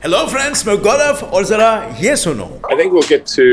Hello friends, मैं गौरव और जरा ये सुनो। I think we'll get to,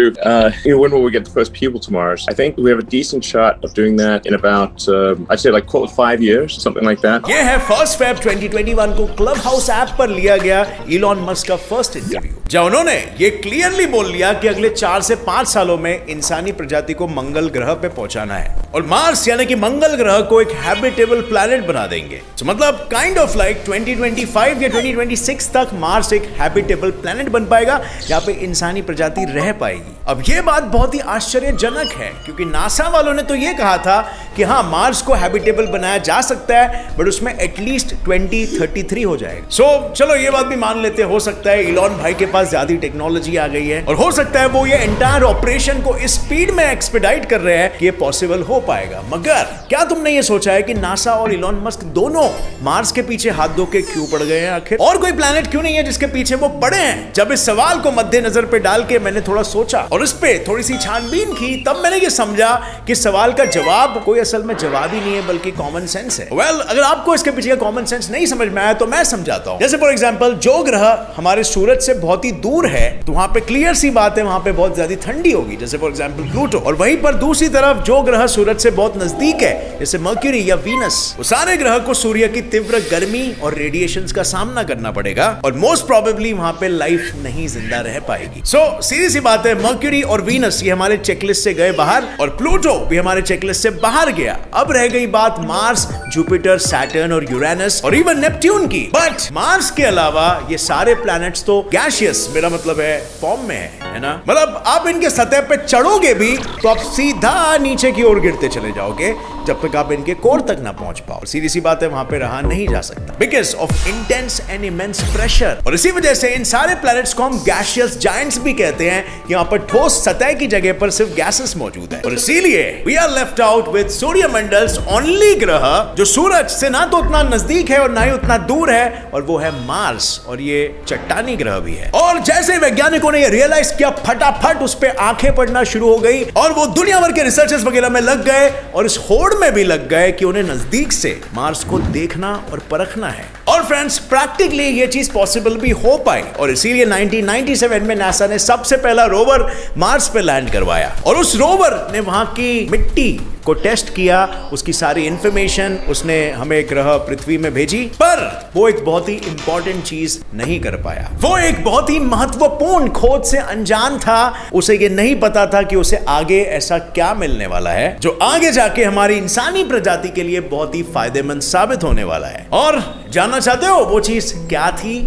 when will we get the first people to Mars? I think we have a decent shot of doing that in about, I'd say like call it 5 years, something like that. ये है 1 Feb 2021 को club house app पर लिया गया Elon Musk का first interview, जहाँ उन्होंने ये क्लियरली बोल लिया कि अगले 4 से 5 सालों में इंसानी प्रजाति को मंगल ग्रह पे पहुंचाना है और मार्स यानी कि मंगल ग्रह को एक हैबिटेबल प्लैनेट बना देंगे। तो मतलब काइंड ऑफ लाइक 2025 या 2026 तक मार्स एक हैबिटेबल प्लैनेट बन पाएगा जहाँ पे इंसानी प्रजाति रह पाएगी। अब ये बात बहुत ही आश्चर्यजनक है क्योंकि नासा वालों ने तो ये कहा था कि हाँ, मार्स को हैबिटेबल बनाया जा सकता है बट उसमें एटलीस्ट 2033 हो जाएगा। सो चलो ये बात भी मान लेते, हो सकता है इलॉन भाई के पास ज्यादा टेक्नोलॉजी आ गई है और हो सकता है वो ये एंटायर ऑपरेशन को इस स्पीड में एक्सपेडाइट कर रहे हैं कि ये पॉसिबल हो पाएगा। मगर क्या तुमने ये सोचा है कि नासा और इलॉन मस्क दोनों मार्स के पीछे हाथ धो के क्यों पड़ गए हैं? आखिर और कोई प्लैनेट क्यों नहीं है जिसके पीछे वो पड़े हैं? जब इस सवाल को मद्देनजर पे डाल के मैंने थोड़ा सोचा और इस पे थोड़ी सी छानबीन की, तब मैंने ये समझा कि सवाल का जवाब कोई असल में जवाब ही नहीं है बल्कि कॉमन सेंस है। अगर आपको इसके पीछे का कॉमन सेंस नहीं समझ में आया तो मैं समझाता हूं। जैसे फॉर एग्जांपल, जो ग्रह हमारे सूरज से बहुत ही दूर है तो वहां पे क्लियर सी बात है, वहां पे बहुत ज्यादा ठंडी होगी, जैसे फॉर एग्जांपल प्लूटो। और वहीं पर दूसरी तरफ जो ग्रह सूरज से बहुत नजदीक है जैसे मर्क्यूरी या वीनस, वो सारे ग्रह को सूर्य की तीव्र गर्मी और रेडिएशंस का सामना करना पड़ेगा और मोस्ट प्रोबेबली वहां पे लाइफ नहीं जिंदा रह पाएगी। सो सीधी सी बात है, मर्क्यूरी और वीनस ये हमारे चेकलिस्ट से गए बाहर और प्लूटो भी हमारे चेकलिस्ट से बाहर गया। अब रह गई बात मार्स, जुपिटर, सैटर्न और यूरेनस और इवन नेपट्यून की। बट मार्स के अलावा ये सारे प्लैनेट्स तो गैसियस, मेरा मतलब है फॉर्म में है ना? मतलब आप इनके सतह पे चढ़ोगे भी तो आप सीधा नीचे की ओर गिरते चले जाओगे जब तक आप इनके कोर तक ना पहुंच पाओ। सीधी सी बात है, वहां पे रहा नहीं जा सकता because of intense and immense pressure. और इसी वजह से इन सारे प्लैनेट्स को हम गैसियस जायंट्स भी कहते हैं। यहाँ पर ठोस सतह की जगह पर सिर्फ गैसेस मौजूद है और इसीलिए we are left out with सूर्यमंडल्स ओनली ग्रह जो सूरज से ना तो उतना नजदीक है और ना ही उतना दूर है, और वो है मार्स। और ये चट्टानी ग्रह भी है। और जैसे वैज्ञानिकों ने ये रियलाइज किया, फटाफट उस पे आंखें पड़ना शुरू हो गई और वो दुनिया भर के रिसर्चर्स वगैरह में लग गए और इस होड़ में भी लग गए कि उन्हें नजदीक से मार्स को देखना और परखना है। और फ्रेंड्स, प्रैक्टिकली ये चीज पॉसिबल भी हो पाई और इसीलिए 1997 में नासा ने सबसे पहला रोवर मार्स पे लैंड करवाया और उस रोवर ने वहां की मिट्टी को टेस्ट किया, उसकी सारी इंफॉर्मेशन उसने हमें ग्रह पृथ्वी में भेजी। पर वो एक बहुत ही इंपॉर्टेंट चीज नहीं कर पाया। वो एक बहुत ही महत्वपूर्ण खोज से अनजान था। उसे ये नहीं पता था कि उसे आगे ऐसा क्या मिलने वाला है जो आगे जाके हमारी इंसानी प्रजाति के लिए बहुत ही फायदेमंद साबित होने वाला है। और जानना चाहते हो वो चीज क्या थी?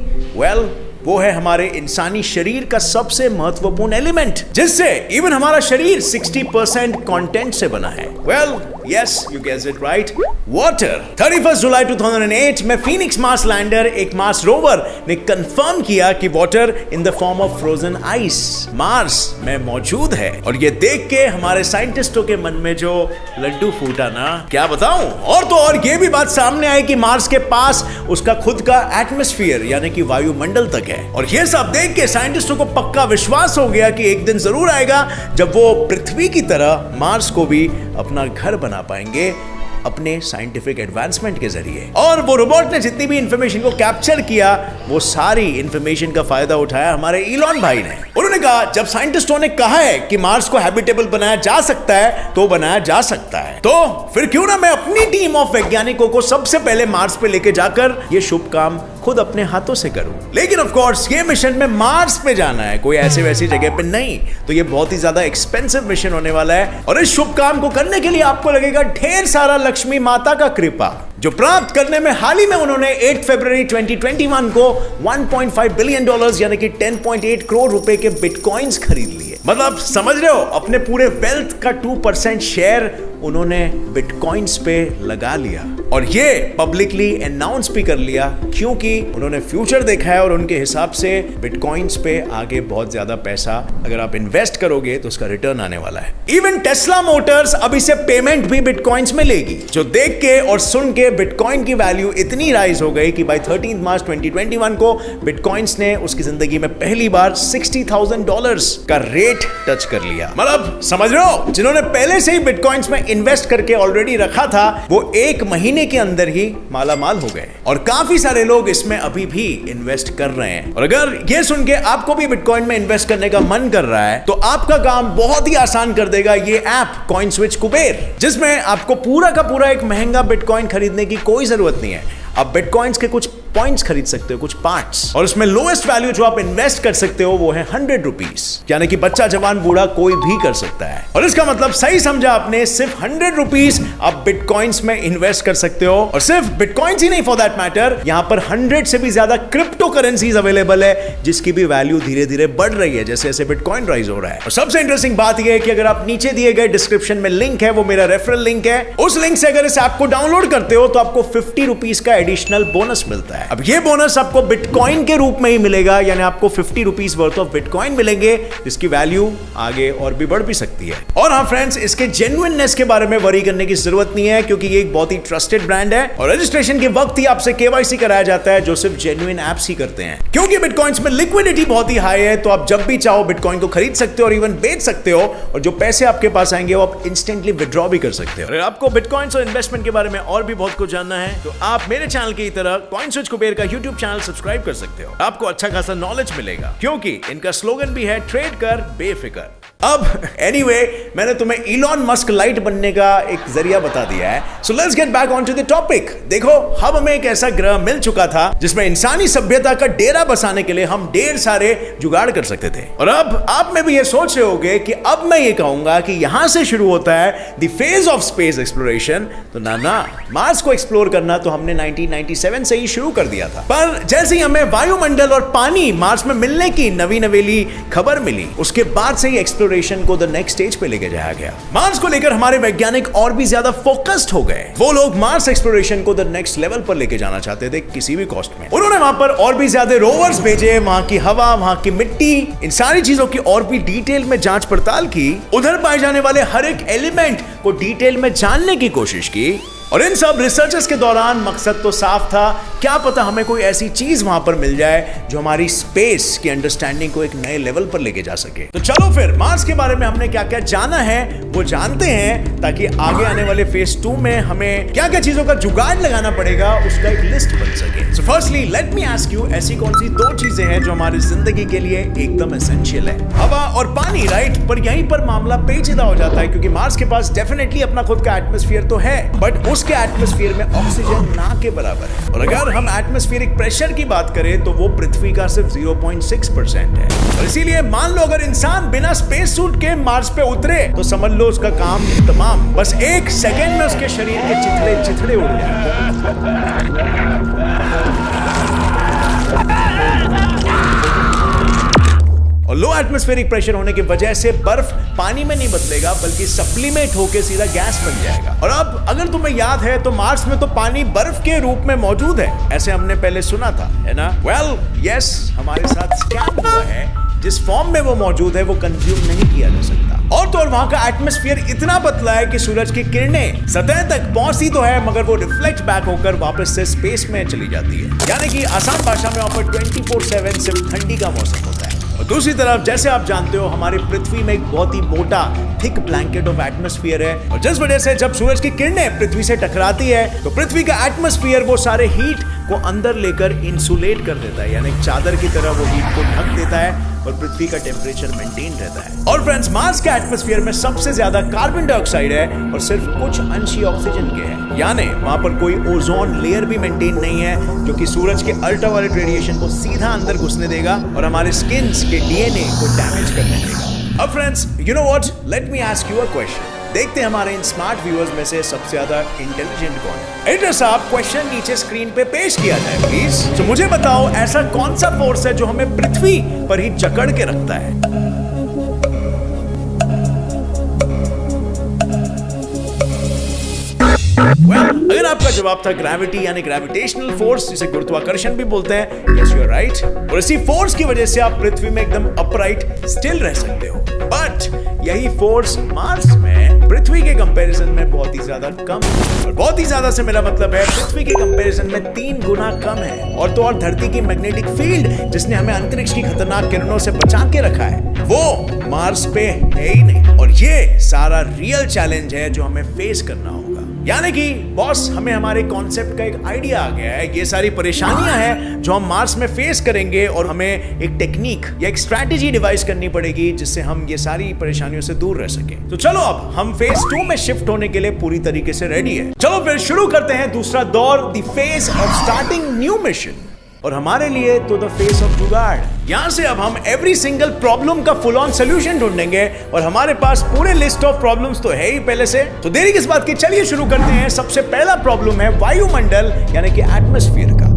वो है हमारे इंसानी शरीर का सबसे महत्वपूर्ण एलिमेंट, जिससे इवन हमारा शरीर 60% कंटेंट से बना है। Yes, you guessed it right. Water. 31 जुलाई 2008 में फीनिक्स मार्स लैंडर, एक मार्स रोवर, ने कंफर्म किया कि water in the form of frozen ice Mars में मौजूद है। और ये देख के हमारे साइंटिस्टों के मन में जो लड्डू फूटा ना, क्या बताऊं। और तो और ये भी बात सामने आई कि मार्स के पास उसका खुद का एटमॉस्फेयर यानी कि वायुमंडल तक है। और ये सब देख के साइंटिस्टों को पक्का विश्वास हो गया कि एक दिन जरूर आएगा जब वो पृथ्वी की तरह मार्स को भी अपना घर बना पाएंगे अपने साइंटिफिक एडवांसमेंट के जरिए। और वो रोबोट ने जितनी भी इंफॉर्मेशन को कैप्चर किया, वो सारी इंफॉर्मेशन का फायदा उठाया हमारे इलॉन भाई ने। उन्होंने कहा, जब साइंटिस्टों ने कहा है कि मार्स को हैबिटेबल बनाया जा सकता है तो बनाया जा सकता है, तो फिर क्यों ना मैं अपनी टीम ऑफ वैज्ञानिकों को सबसे पहले मार्स पे लेके जाकर ये शुभ काम खुद अपने हाथों से करूं। लेकिन ऑफ कोर्स ये मिशन में मार्स पे जाना है, कोई ऐसे वैसी जगह पे नहीं, तो ये बहुत ही ज्यादा एक्सपेंसिव मिशन होने वाला है। और इस शुभ काम को करने के लिए आपको लगेगा ढेर सारा लक्ष्मी माता का कृपा, जो प्राप्त करने में हाल ही में उन्होंने 8 फरवरी 2021 को $1.5 बिलियन यानी कि 10.8 करोड़ रुपए के बिटकॉइंस खरीद लिए। मतलब समझ रहे हो, अपने पूरे वेल्थ का 2% शेयर उन्होंने बिटकॉइंस पे लगा लिया और ये पब्लिकली अनाउंस भी कर लिया क्योंकि उन्होंने फ्यूचर देखा है और उनके हिसाब से बिटकॉइंस पे आगे बहुत ज्यादा पैसा अगर आप इन्वेस्ट करोगे तो उसका रिटर्न आने वाला है। इवन टेस्ला मोटर्स अब इसे पेमेंट भी बिटकॉइंस में लेगी, जो देख के और सुन के बिटकॉइन की वैल्यू इतनी राइज हो गई कि बाय 13 मार्च 2021 को बिटकॉइंस ने उसकी जिंदगी में पहली बार $60,000 का रेट टच कर लिया। मतलब समझ रहे हो, जिन्होंने पहले से ही बिटकॉइंस में इन्वेस्ट करके ऑलरेडी रखा था वो एक महीने के अंदर ही मालामाल हो गए, और काफी सारे लोग इसमें अभी भी इन्वेस्ट कर रहे हैं। और अगर ये सुन के आपको भी बिटकॉइन में इन्वेस्ट करने का मन कर रहा है तो आपका काम बहुत ही आसान कर देगा ये ऐप कॉइनस्विच कुबेर, जिसमें आपको पूरा का पूरा एक महंगा बिटकॉइन खरीदने की कोई जरूरत नहीं है। आप बिटकॉइंस के कुछ पॉइंट्स खरीद सकते हो, कुछ पार्ट्स, और उसमें लोएस्ट वैल्यू जो आप इन्वेस्ट कर सकते हो वो है 100 रुपीज, यानी कि बच्चा जवान बूढ़ा कोई भी कर सकता है। और इसका मतलब सही समझा आपने, सिर्फ 100 रुपीज आप बिटकॉइंस में इन्वेस्ट कर सकते हो। और सिर्फ बिटकॉइंस ही नहीं, फॉर दैट मैटर यहां पर 100 से भी ज्यादा क्रिप्टो करेंसीज अवेलेबल है जिसकी भी वैल्यू धीरे धीरे बढ़ रही है जैसे जैसे बिटकॉइन राइज हो रहा है। और सबसे इंटरेस्टिंग बात यह है कि अगर आप नीचे दिए गए डिस्क्रिप्शन में लिंक है, वो मेरा रेफरल लिंक है, उस लिंक से अगर इस ऐप को डाउनलोड करते हो तो आपको 50 रुपीज का एडिशनल बोनस मिलता है। अब ये बोनस आपको बिटकॉइन के रूप में ही मिलेगा, यानी आपको 50 रुपीज वर्थ ऑफ बिटकॉइन मिलेंगे जिसकी वैल्यू आगे और भी बढ़ भी सकती है। और हाँ फ्रेंड्स, इसके जेन्युइननेस के बारे में वरी करने की जरूरत नहीं है क्योंकि ये एक बहुत ही ट्रस्टेड ब्रांड है और रजिस्ट्रेशन के वक्त ही आपसे केवाईसी कराया जाता है जो सिर्फ जेन्युइन ऐप्स ही करते हैं। क्योंकि बिटकॉइंस में लिक्विडिटी बहुत ही हाई है तो आप जब भी चाहो बिटकॉइन को खरीद सकते हो और इवन बेच सकते हो, और जो पैसे आपके पास आएंगे वो आप इंस्टेंटली विड्रॉ भी कर सकते हो। अगर आपको बिटकॉइंस और इन्वेस्टमेंट के बारे में और भी बहुत कुछ जानना है तो आप मेरे चैनल की तरह कॉइनस्विच कुबेर का यूट्यूब चैनल सब्सक्राइब कर सकते हो। आपको अच्छा खासा नॉलेज मिलेगा क्योंकि इनका स्लोगन भी है ट्रेड कर बेफिक्र। अब एनीवे, मैंने तुम्हें इलॉन मस्क लाइट बनने का एक जरिया बता दिया है, so let's get back on to the topic. देखो, अब हमें एक ऐसा ग्रह मिल चुका था जिसमें इंसानी सभ्यता का डेरा बसाने के लिए हम ढेर सारे जुगाड़ कर सकते थे। और अब आप में भी ये सोच रहे होगे कि अब मैं ये कहूंगा कि यहां से शुरू होता है the phase of space exploration. तो ना, मार्स को एक्सप्लोर करना तो हमने 1997 से ही शुरू कर दिया था, पर जैसे ही हमें वायुमंडल और पानी मार्स में मिलने की नवी नवेली खबर मिली, उसके बाद से ही एक्सप्लोरेशन को द नेक्स्ट स्टेज पे लेके जाया गया। मार्स को लेकर हमारे वैज्ञानिक और भी ज्यादा फोकस्ड हो गए। वो लोग मार्स एक्सप्लोरेशन को द नेक्स्ट लेवल पर लेके जाना चाहते थे किसी भी कॉस्ट में। उन्होंने वहां पर और भी ज्यादा रोवर्स भेजे, वहां की हवा, वहां की मिट्टी, इन सारी चीजों की और भी डिटेल में जांच पड़ताल की, उधर पाए जाने वाले हर एक एलिमेंट को डिटेल में जानने की कोशिश की। और इन सब रिसर्चेस के दौरान मकसद तो साफ था, क्या पता हमें कोई ऐसी चीज वहां पर मिल जाए जो हमारी स्पेस की अंडरस्टैंडिंग को एक नए लेवल पर लेके जा सके। तो चलो फिर मार्स के बारे में हमने क्या क्या जाना है वो जानते हैं, ताकि आगे आने वाले फेज 2 में हमें क्या क्या चीजों का जुगाड़ लगाना पड़ेगा उसका एक लिस्ट बन सके। So firstly let me ask you, ऐसी कौन सी 2 चीजें हैं जो हमारी जिंदगी के लिए एकदम एसेंशियल है? हवा और पानी, राइट? पर यहीं पर मामला पेचीदा हो जाता है क्योंकि मार्स के पास डेफिनेटली अपना खुद का एटमॉस्फेयर तो है, बट उसके एटमॉस्फेयर में ऑक्सीजन ना के बराबर है। और अगर हम एटमॉस्फेरिक प्रेशर की बात करें तो वो पृथ्वी का सिर्फ 0.6% है। और इसीलिए मान लो अगर इंसान बिना स्पेस सूट के मार्स पे उतरे तो समझ लो उसका काम तमाम, बस 1 सेकेंड में उसके शरीर के चिथड़े उड़ जाएंगे। और लो एटमॉस्फेरिक प्रेशर होने की वजह से बर्फ पानी में नहीं बदलेगा बल्कि सप्लीमेट होकर सीधा गैस बन जाएगा। और अब अगर तुम्हें याद है तो मार्स में तो पानी बर्फ के रूप में मौजूद है, ऐसे हमने पहले सुना था, है ना? वेल यस, हमारे साथ स्कैम हुआ है। जिस फॉर्म में वो मौजूद है वो कंज्यूम नहीं किया जा सकता। और तो और वहां का एटमॉस्फेयर इतना पतला है कि सूरज की किरणें सतह तक पहुंचती तो है मगर वो रिफ्लेक्ट बैक होकर वापस से स्पेस में चली जाती है, यानी कि आसान भाषा में वहां पर 24/7 सिर्फ ठंडी का मौसम होता है। और दूसरी तरफ जैसे आप जानते हो हमारी पृथ्वी में एक बहुत ही मोटा थिक ब्लैंकेट ऑफ एटमॉस्फेयर है, और जिस वजह से जब सूरज की किरणें पृथ्वी से टकराती है तो पृथ्वी का एटमॉस्फेयर वो सारे हीट को अंदर लेकर इंसुलेट कर देता है, यानी चादर की तरह वो हीट को ढक देता है और पृथ्वी का टेम्परेचर मेंटेन रहता है। और फ्रेंड्स, मार्स के एटमॉस्फेयर में सबसे ज्यादा कार्बन डाइऑक्साइड है और सिर्फ कुछ अंश ही ऑक्सीजन के हैं, यानी वहां पर कोई ओजोन लेयर भी मेंटेन नहीं है जो कि सूरज के अल्ट्रावायलेट रेडिएशन को सीधा अंदर घुसने देगा और हमारे स्किन के डीएनए को डैमेज करने देगा। अब friends, you know what, let me ask you a question. देखते हैं हमारे इन स्मार्ट व्यूअर्स में से सबसे ज्यादा इंटेलिजेंट कौन है। एडिटर साहब, क्वेश्चन नीचे स्क्रीन पे पेश किया जाए प्लीज। तो मुझे बताओ, ऐसा कौन सा फोर्स है जो हमें पृथ्वी पर ही जकड़ के रखता है? अगर आपका जवाब था ग्रेविटी यानी ग्रेविटेशनल फोर्स, जिसे गुरुत्वाकर्षण भी बोलते हैं, यस यू आर राइट। और इसी फोर्स की वजह से आप पृथ्वी में एकदम अपराइट स्टिल रह सकते हो। बट यही फोर्स मार्स में पृथ्वी के कंपैरिजन में बहुत ही ज्यादा कम है। और बहुत ही ज्यादा से मेरा मतलब है पृथ्वी के कंपैरिजन में 3 गुना कम है। और तो और धरती की मैग्नेटिक फील्ड जिसने हमें अंतरिक्ष की खतरनाक किरणों से बचा के रखा है वो मार्स पे है ही नहीं। और ये सारा रियल चैलेंज है जो हमें फेस करना होगा। यानी कि बॉस हमें हमारे कॉन्सेप्ट का एक आइडिया आ गया है। ये सारी परेशानियां हैं जो हम मार्स में फेस करेंगे और हमें एक टेक्निक या एक स्ट्रैटेजी डिवाइस करनी पड़ेगी जिससे हम ये सारी परेशानियों से दूर रह सके। तो चलो अब हम फेज 2 में शिफ्ट होने के लिए पूरी तरीके से रेडी है। चलो फिर शुरू करते हैं दूसरा दौर, the phase of starting new mission. और हमारे लिए तो द फेस ऑफ जुगाड़। यहां से अब हम एवरी सिंगल प्रॉब्लम का फुल ऑन सोल्यूशन ढूंढेंगे और हमारे पास पूरे लिस्ट ऑफ प्रॉब्लम्स तो है ही पहले से। तो देरी किस बात की, चलिए शुरू करते हैं। सबसे पहला प्रॉब्लम है वायुमंडल यानी कि एटमॉस्फेयर का।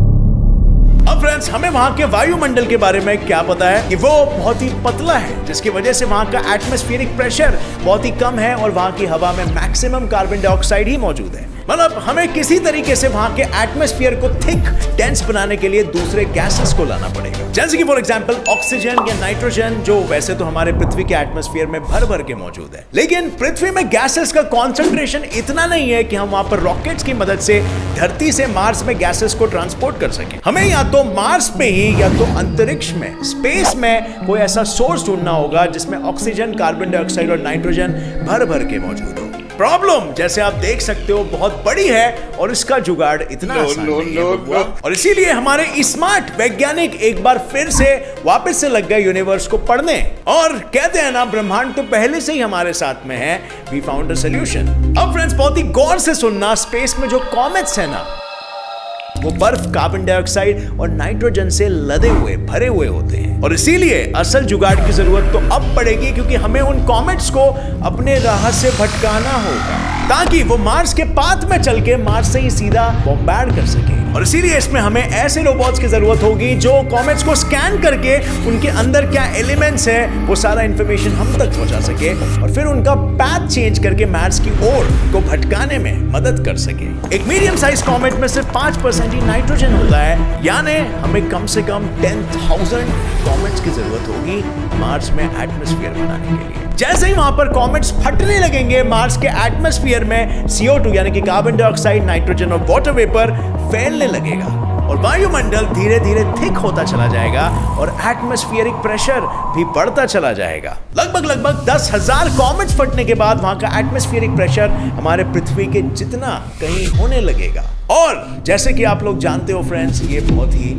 अब फ्रेंड्स हमें वहां के वायुमंडल के बारे में क्या पता है कि वो बहुत ही पतला है जिसकी वजह से वहां का एटमॉस्फेरिक प्रेशर बहुत ही कम है और वहां की हवा में मैक्सिमम कार्बन डाइऑक्साइड ही मौजूद है। मतलब हमें किसी तरीके से वहां के एटमॉस्फेयर को थिक डेंस बनाने के लिए दूसरे गैसेस को लाना पड़ेगा, जैसे कि फॉर एग्जांपल ऑक्सीजन या नाइट्रोजन, जो वैसे तो हमारे पृथ्वी के एटमॉस्फेयर में भर भर के मौजूद है। लेकिन पृथ्वी में गैसेस का कॉन्सेंट्रेशन इतना नहीं है कि हम वहां पर रॉकेट्स की मदद से धरती से मार्स में गैसेस को ट्रांसपोर्ट कर सकें। हमें या तो मार्स पे ही या तो अंतरिक्ष में, स्पेस में कोई ऐसा सोर्स ढूंढना होगा जिसमें ऑक्सीजन, कार्बन डाइऑक्साइड और नाइट्रोजन भर भर के मौजूद हो। प्रॉब्लम जैसे आप देख सकते हो बहुत बड़ी है और इसका जुगाड़ इतना आसान नहीं है। और इसीलिए हमारे स्मार्ट वैज्ञानिक एक बार फिर से वापस से लग गए यूनिवर्स को पढ़ने और कहते हैं ना, ब्रह्मांड तो पहले से ही हमारे साथ में है, वी फाउंड अ सॉल्यूशन। अब फ्रेंड्स बहुत ही गौर से सुनना, स्पेस में जो कॉमेट्स है ना वो बर्फ, कार्बन डाइऑक्साइड और नाइट्रोजन से लदे हुए, भरे हुए होते हैं। और इसीलिए असल जुगाड़ की जरूरत तो अब पड़ेगी क्योंकि हमें उन कॉमेट्स को अपने राह से भटकाना होगा ताकि वो मार्स के पाथ में चल के मार्स से ही सीधा बॉम्बार्ड कर सके। और इसीलिए इसमें हमें ऐसे रोबोट्स की जरूरत होगी जो कॉमेट्स को स्कैन करके उनके अंदर क्या एलिमेंट्स है वो सारा इंफॉर्मेशन हम तक पहुंचा सके और फिर उनका पाथ चेंज करके मार्स की ओर को भटकाने में मदद कर सके। एक मीडियम साइज कॉमेट में सिर्फ 5% ही नाइट्रोजन होता है, यानी हमें कम से कम 10,000 कॉमेट्स की जरूरत होगी मार्स में एटमॉस्फेयर बनाने के लिए। जैसे ही वहां पर कॉमेट्स फटने लगेंगे, मार्स के एटमॉस्फेयर में CO2 यानी कि कार्बन डाइऑक्साइड, नाइट्रोजन और वाटर वेपर फैलने लगेगा और वायुमंडल धीरे धीरे थिक होता चला जाएगा और एटमॉस्फेरिक प्रेशर भी बढ़ता चला जाएगा। लगभग 10,000 कॉमेट्स फटने के बाद वहां का एटमॉस्फेरिक प्रेशर हमारे पृथ्वी के जितना कहीं होने लगेगा। और जैसे कि आप लोग जानते हो फ्रेंड्स, ये बहुत ही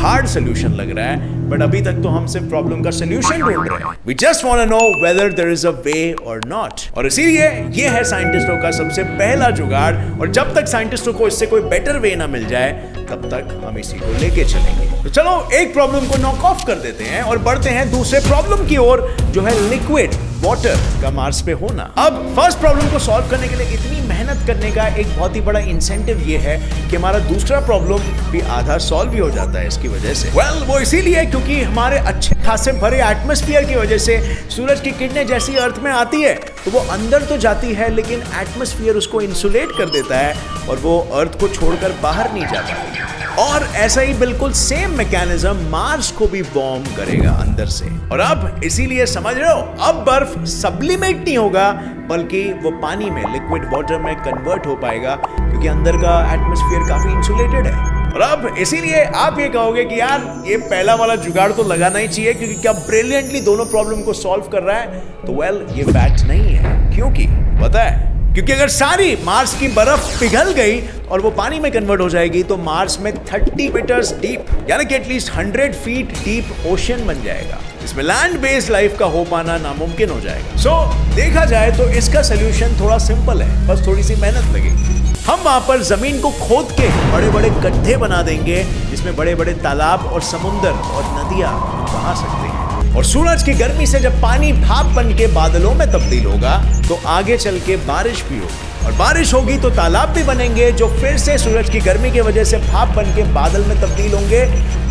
हार्ड सोल्यूशन लग रहा है, बट अभी तक तो हम सिर्फ प्रॉब्लम का सोल्यूशन ढूंढ रहे हैं। We just want to know whether there is a way or not। और इसीलिए ये है साइंटिस्टों का सबसे पहला जुगाड़ और जब तक साइंटिस्टों को इससे कोई बेटर वे ना मिल जाए तब तक हम इसी को लेके चलेंगे। तो चलो एक प्रॉब्लम को नॉक ऑफ कर देते हैं और बढ़ते हैं दूसरे प्रॉब्लम की ओर, जो है लिक्विड वाटर का मार्स पे होना। अब फर्स्ट प्रॉब्लम को सॉल्व करने के लिए इतनी मेहनत करने का एक बहुत ही बड़ा इंसेंटिव ये है कि हमारा दूसरा प्रॉब्लम भी आधा सॉल्व भी हो जाता है इसकी वजह से। वो इसीलिए क्योंकि हमारे अच्छे खासे भरे एटमॉस्फेयर की वजह से सूरज की किरणें जैसी अर्थ में आती है तो वो अंदर तो जाती है लेकिन एटमॉस्फेयर उसको इंसुलेट कर देता है और वो अर्थ को छोड़कर बाहर नहीं जाता। और ऐसा ही बिल्कुल सेम मैकेनिज्म मार्स को भी वार्म करेगा अंदर से। और अब इसीलिए समझ रहे हो, अब बर्फ सब्लिमेट नहीं होगा बल्कि वो पानी में, लिक्विड वाटर में कन्वर्ट हो पाएगा क्योंकि अंदर का एटमॉस्फेयर काफी इंसुलेटेड है। और अब इसीलिए आप ये कहोगे कि यार ये पहला वाला जुगाड़ तो लगाना ही चाहिए क्योंकि क्या ब्रिलियंटली दोनों प्रॉब्लम को सॉल्व कर रहा है। तो ये फैक्ट नहीं है। क्योंकि पता है, क्योंकि अगर सारी मार्स की बर्फ पिघल गई और वो पानी में कन्वर्ट हो जाएगी तो मार्स में 30 मीटर्स डीप यानी कि एटलीस्ट 100 फीट डीप ओशन बन जाएगा। इसमें लैंड बेस्ड लाइफ का हो पाना नामुमकिन हो जाएगा। देखा जाए तो इसका सोल्यूशन थोड़ा सिंपल है, बस थोड़ी सी मेहनत लगेगी। हम वहां पर जमीन को खोद के बड़े बड़े गड्ढे बना देंगे जिसमें बड़े बड़े तालाब और समुंदर और नदियां बहा सकते हैं। और सूरज की गर्मी से जब पानी भाप बन के बादलों में तब्दील होगा तो आगे चल के बारिश भी होगी और बारिश होगी तो तालाब भी बनेंगे जो फिर से सूरज की गर्मी की वजह से भाप बन के बादल में तब्दील होंगे।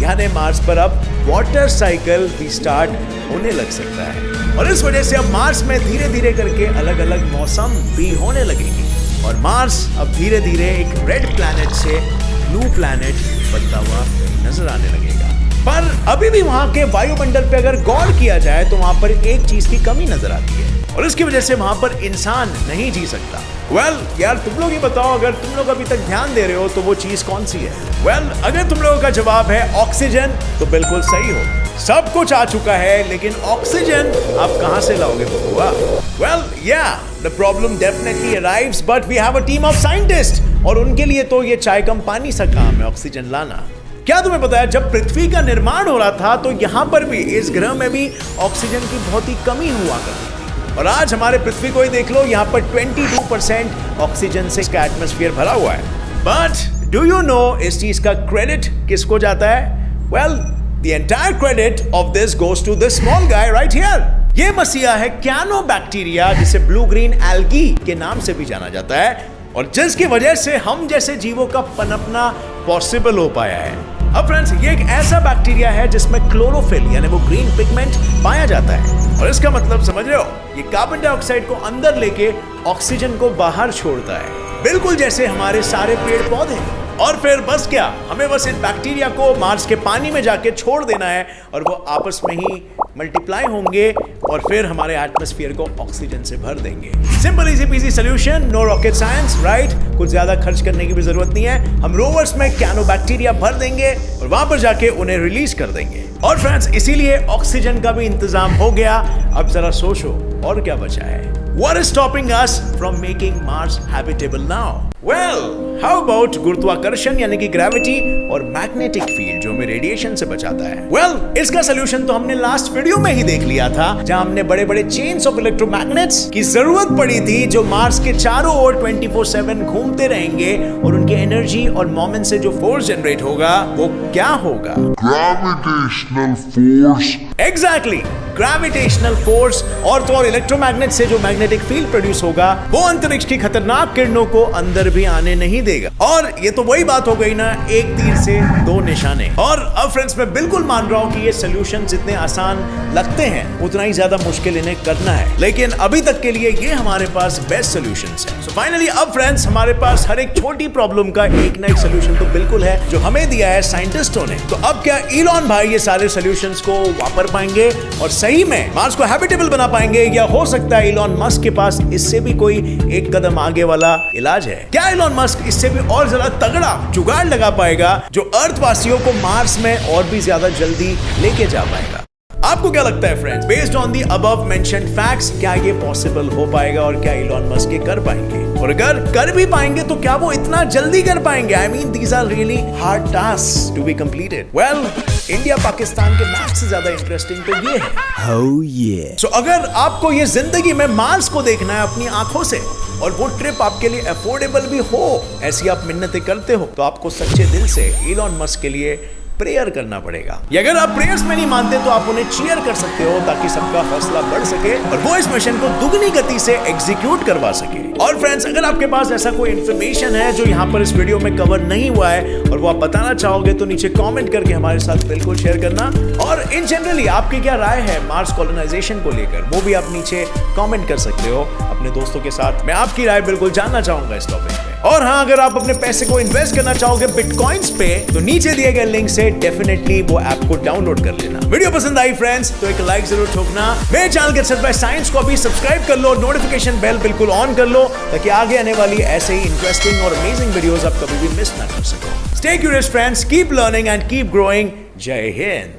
यानी मार्स पर अब वाटर साइकिल भी स्टार्ट होने लग सकता है और इस वजह से अब मार्स में धीरे धीरे करके अलग अलग मौसम भी होने लगेंगे और मार्स अब धीरे धीरे एक रेड प्लैनेट से ब्लू प्लैनेट बनता हुआ नजर आने लगेगा। पर अभी भी वहां के वायुमंडल पे अगर गौर किया जाए तो वहां पर एक चीज की कमी नजर आती है और इसकी वजह से वहां पर इंसान नहीं जी सकता। यार तुम लोग ही बताओ, अगर तुम लोग अभी तक ध्यान दे रहे हो तो वो चीज कौन सी है? अगर तुम लोगों का जवाब है ऑक्सीजन तो बिल्कुल सही हो। सब कुछ आ चुका है लेकिन ऑक्सीजन आप कहां से लाओगे बबुआ? The problem definitely arrives but we have a team of scientist और उनके लिए तो ये चाय कम पानी सा काम है ऑक्सीजन लाना। क्या तुम्हें पता है जब पृथ्वी का निर्माण हो रहा था तो यहां पर भी, इस ग्रह में भी ऑक्सीजन की बहुत ही कमी हुआ करती थी और आज हमारे पृथ्वी को ही देख लो, यहां पर 22% ऑक्सीजन से इसका एटमॉस्फेयर भरा हुआ है। बट डू यू नो इस चीज का क्रेडिट किसको जाता है? The entire credit of this goes to this small guy right here. ये मसीहा है क्यानोबैक्टीरिया, जिसे ब्लू ग्रीन एल्गी के नाम से भी जाना जाता है और जिसकी वजह से हम जैसे जीवों का पनपना पॉसिबल हो पाया है। अब फ्रेंड्स, ये एक ऐसा बैक्टीरिया है जिसमें क्लोरोफिल यानी वो ग्रीन पिगमेंट पाया जाता है और इसका मतलब समझ रहे हो, ये कार्बन डाइऑक्साइड को अंदर लेके ऑक्सीजन को बाहर छोड़ता है, बिल्कुल जैसे हमारे सारे पेड़ पौधे। और फिर बस क्या, हमें बस इन बैक्टीरिया को मार्स के पानी में जाके छोड़ देना है और वो आपस में ही मल्टीप्लाई होंगे और फिर हमारे एटमॉस्फेयर को ऑक्सीजन से भर देंगे। Simple easy peasy solution, no rocket science, right? कुछ ज्यादा खर्च करने की भी जरूरत नहीं है। हम रोवर्स में क्यानोबैक्टीरिया भर देंगे और वहां पर जाके उन्हें रिलीज कर देंगे। और फ्रेंड्स, इसीलिए ऑक्सीजन का भी इंतजाम हो गया। अब जरा सोचो और क्या बचा है? What is stopping us from making Mars habitable now? How about गुरुत्वाकर्षण यानी कि ग्रेविटी और मैग्नेटिक फील्ड जो हमें रेडिएशन से बचाता है? इसका सोल्यूशन तो हमने लास्ट वीडियो में ही देख लिया था, जहां हमने बड़े बड़े चेन्स ऑफ इलेक्ट्रोमैग्नेट्स की जरूरत पड़ी थी जो मार्स के चारों ओर 24/7 घूमते रहेंगे और उनके एनर्जी और मोमेंट से जो फोर्स जनरेट होगा वो क्या होगा? Gravitational force. Exactly, gravitational force. और तो और इलेक्ट्रोमैग्नेट से जो मैग्नेटिक फील्ड प्रोड्यूस होगा वो अंतरिक्ष की खतरनाक किरणों को अंदर भी आने नहीं देगा। और ये तो वही बात हो गई ना, एक तीर से दो निशाने। और अब फ्रेंड्स, मैं बिल्कुल मान रहा हूं कि ये सॉल्यूशन जितने आसान लगते हैं उतना ही ज्यादा मुश्किल इन्हें करना है, लेकिन अभी तक के लिए ये हमारे पास बेस्ट सॉल्यूशंस हैं। सो फाइनली अब फ्रेंड्स, हमारे पास हर एक छोटी प्रॉब्लम का एक ना एक सॉल्यूशन तो बिल्कुल है जो हमें दिया है साइंटिस्टों ने। तो अब क्या इलॉन भाई ये सारे सॉल्यूशंस को वापर पाएंगे और सही में मार्स को हैबिटेबल बना पाएंगे, या हो सकता है इलॉन मस्क के पास इससे भी कोई एक कदम आगे वाला इलाज है? क्या इलॉन मस्क इससे भी और ज्यादा तगड़ा जुगाड़ लगा पाएगा जो अर्थवासियों को मार्स में और भी ज्यादा जल्दी लेके जा पाएगा? आपको क्या लगता है friends, based on the above mentioned facts, क्या ये पॉसिबल हो पाएगा और क्या इलॉन मस्क ये कर पाएंगे? और अगर कर भी पाएंगे तो क्या वो इतना जल्दी कर पाएंगे? I mean these are really hard task to be completed. India Pakistan के मैच से ज्यादा इंटरेस्टिंग तो ये है। Oh yeah. सो अगर आपको ये जिंदगी में मार्स को देखना है अपनी आंखों से और वो ट्रिप आपके लिए अफोर्डेबल भी हो, ऐसी आप मिन्नतें करते हो, तो आपको सच्चे दिल से इलॉन मस्क के लिए प्रेयर करना पड़ेगा। या अगर आप प्रेयर्स में नहीं मानते तो आप उन्हें चीयर कर सकते हो ताकि सबका हौसला बढ़ सके और वो इस मिशन को दुगनी गति से एग्जीक्यूट करवा सके। और फ्रेंड्स, अगर आपके पास ऐसा कोई इंफॉर्मेशन है जो यहाँ पर इस वीडियो में कवर नहीं हुआ है और वो आप बताना चाहोगे तो नीचे कमेंट करके हमारे साथ बिल्कुल शेयर करना। और इन जनरली आपकी क्या राय है मार्स कॉलोनाइजेशन को लेकर, वो भी आप नीचे कमेंट कर सकते हो अपने दोस्तों के साथ। मैं आपकी राय बिल्कुल जानना चाहूंगा इस टॉपिक पे। और हाँ, अगर आप अपने पैसे को इन्वेस्ट करना चाहोगे बिटकॉइंस पे तो नीचे दिए गए लिंक से डेफिनेटली वो ऐप को डाउनलोड कर लेना। वीडियो पसंद आई फ्रेंड्स तो एक लाइक जरूर ठोकना। मेरे channel get set by science को अभी सब्सक्राइब कर लो, नोटिफिकेशन बेल बिल्कुल ऑन कर लो ताकि आगे आने वाली ऐसे ही इंटरेस्टिंग और अमेजिंग वीडियोस आप कभी भी मिस ना कर सको। Stay curious friends, keep learning and keep growing. जय हिंद।